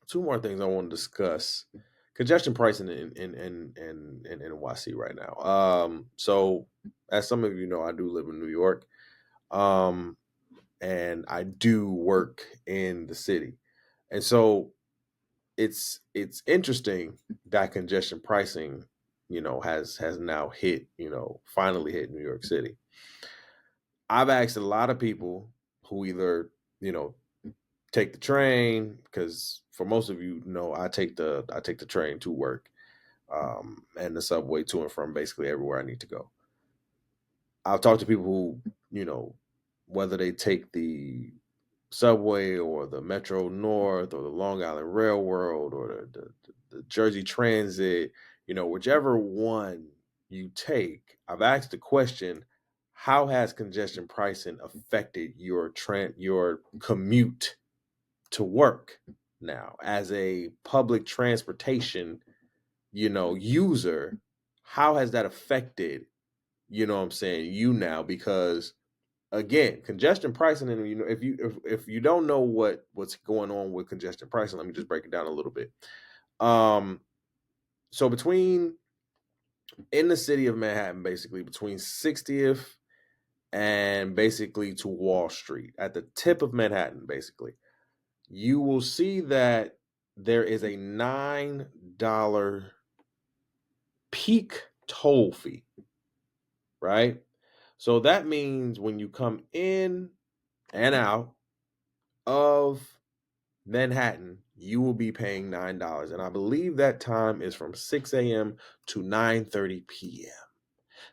two more things I want to discuss. Congestion pricing in NYC right now. So as some of you know, I do live in New York. Um, and I do work in the city. And so it's interesting that congestion pricing, has now hit, finally hit New York City. I've asked a lot of people who either, you know, take the train, because for most of you know, I take the train to work, and the subway to and from basically everywhere I need to go. I've talked to people who, whether they take the subway or the Metro North or the Long Island Railroad or the Jersey Transit, whichever one you take, I've asked the question, how has congestion pricing affected your commute to work now as a public transportation, user? How has that affected, what I'm saying, you now? Because again, congestion pricing, and if you don't know what's going on with congestion pricing, let me just break it down a little bit. Um, so between in the city of Manhattan, basically between 60th and basically to Wall Street, at the tip of Manhattan, basically, you will see that there is a $9 peak toll fee, right? So that means when you come in and out of Manhattan, you will be paying $9. And I believe that time is from 6 a.m. to 9:30 p.m.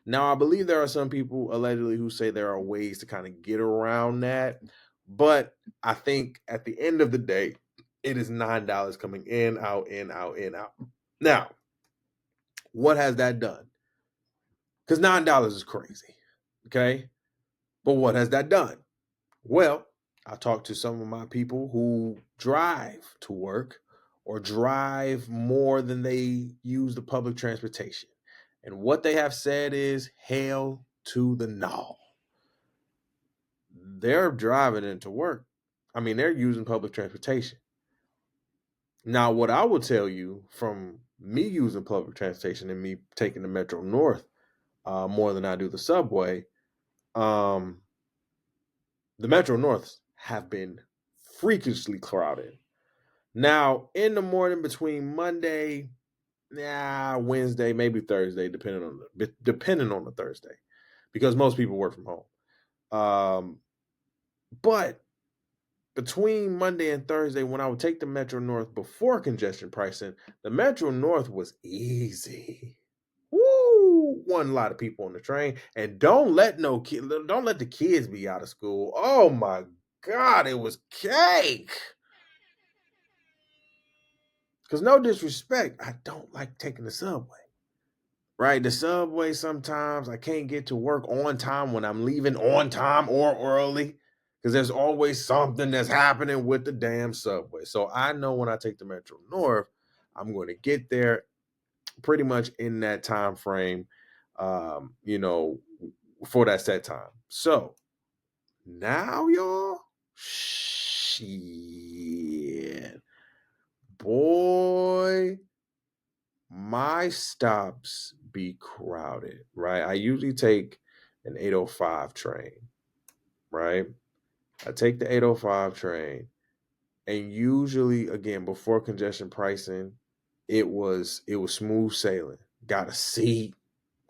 Now, I believe there are some people allegedly who say there are ways to kind of get around that. But I think at the end of the day, it is $9 coming in, out, in, out, in, out. Now, what has that done? Because $9 is crazy. Okay. But what has that done? Well, I talked to some of my people who drive to work or drive more than they use the public transportation. And what they have said is hail to the no. They're driving into work. I mean, they're using public transportation. Now, what I will tell you from me using public transportation and me taking the Metro North more than I do the subway, um, the Metro Norths have been freakishly crowded. Now, in the morning between Monday, Wednesday, maybe Thursday, depending on the Thursday, because most people work from home. But between Monday and Thursday, when I would take the Metro North before congestion pricing, the Metro North was easy. Woo! One lot of people on the train, and don't let the kids be out of school. Oh my God, it was cake. Because no disrespect, I don't like taking the subway. Right? The subway, sometimes I can't get to work on time when I'm leaving on time or early. Because there's always something that's happening with the damn subway. So I know when I take the Metro North, I'm going to get there pretty much in that time frame, um, you know, for that set time. So now, y'all, shit, boy, my stops be crowded, right? I usually take an 8:05 train, right? I take the 8:05 train, and usually, again, before congestion pricing, it was smooth sailing. Got a seat,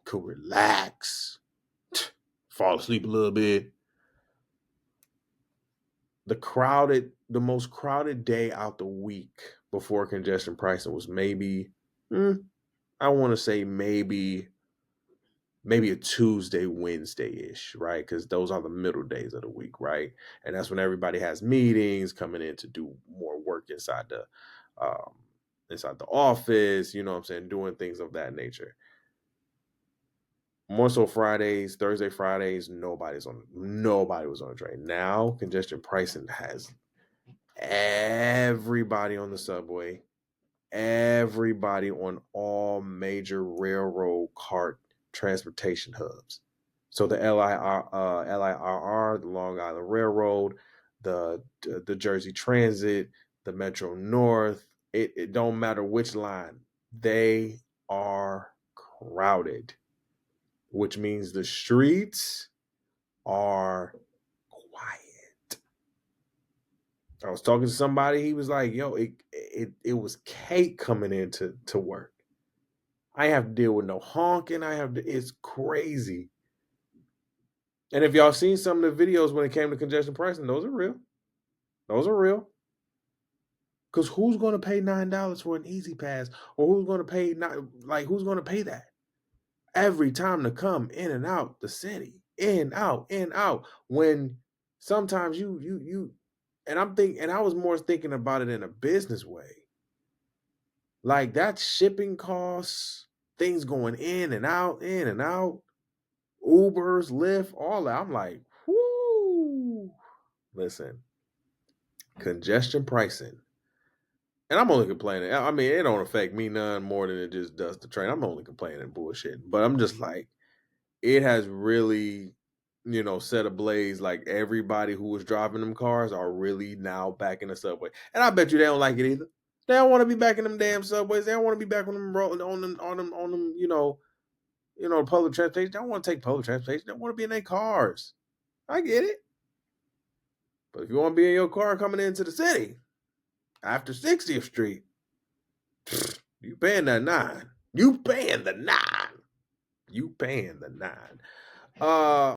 could relax, fall asleep a little bit. The most crowded day out the week before congestion pricing was maybe, I want to say maybe a Tuesday, Wednesday ish, right? Because those are the middle days of the week, right? And that's when everybody has meetings coming in to do more work um, inside the office. You know what I'm saying? Doing things of that nature. More so Fridays, Thursday, Fridays, nobody was on the train. Now congestion pricing has everybody on the subway, everybody on all major railroad cart transportation hubs. So the LIRR, the Long Island Railroad, the Jersey Transit, the Metro North, It don't matter which line. They are crowded, which means the streets are quiet. I was talking to somebody. He was like, "Yo, it was cake coming into work. I have to deal with no honking. It's crazy." And if y'all seen some of the videos when it came to congestion pricing, those are real. Those are real. Because who's going to pay $9 for an Easy Pass, or who's going to pay who's going to pay that every time to come in and out the city, in out? When sometimes you, and I was more thinking about it in a business way. Like that shipping costs, things going in and out, Ubers, Lyft, all that. I'm like, whoo. Listen, congestion pricing. And I'm only complaining. I mean, it don't affect me none more than it just does the train. I'm only complaining bullshit. But I'm just like, it has really, set ablaze. Like everybody who was driving them cars are really now back in the subway. And I bet you they don't like it either. They don't want to be back in them damn subways. They don't want to be back on them on them, public transportation. They don't want to take public transportation. They don't want to be in their cars. I get it. But if you want to be in your car coming into the city after 60th Street, you paying that $9. You paying the $9.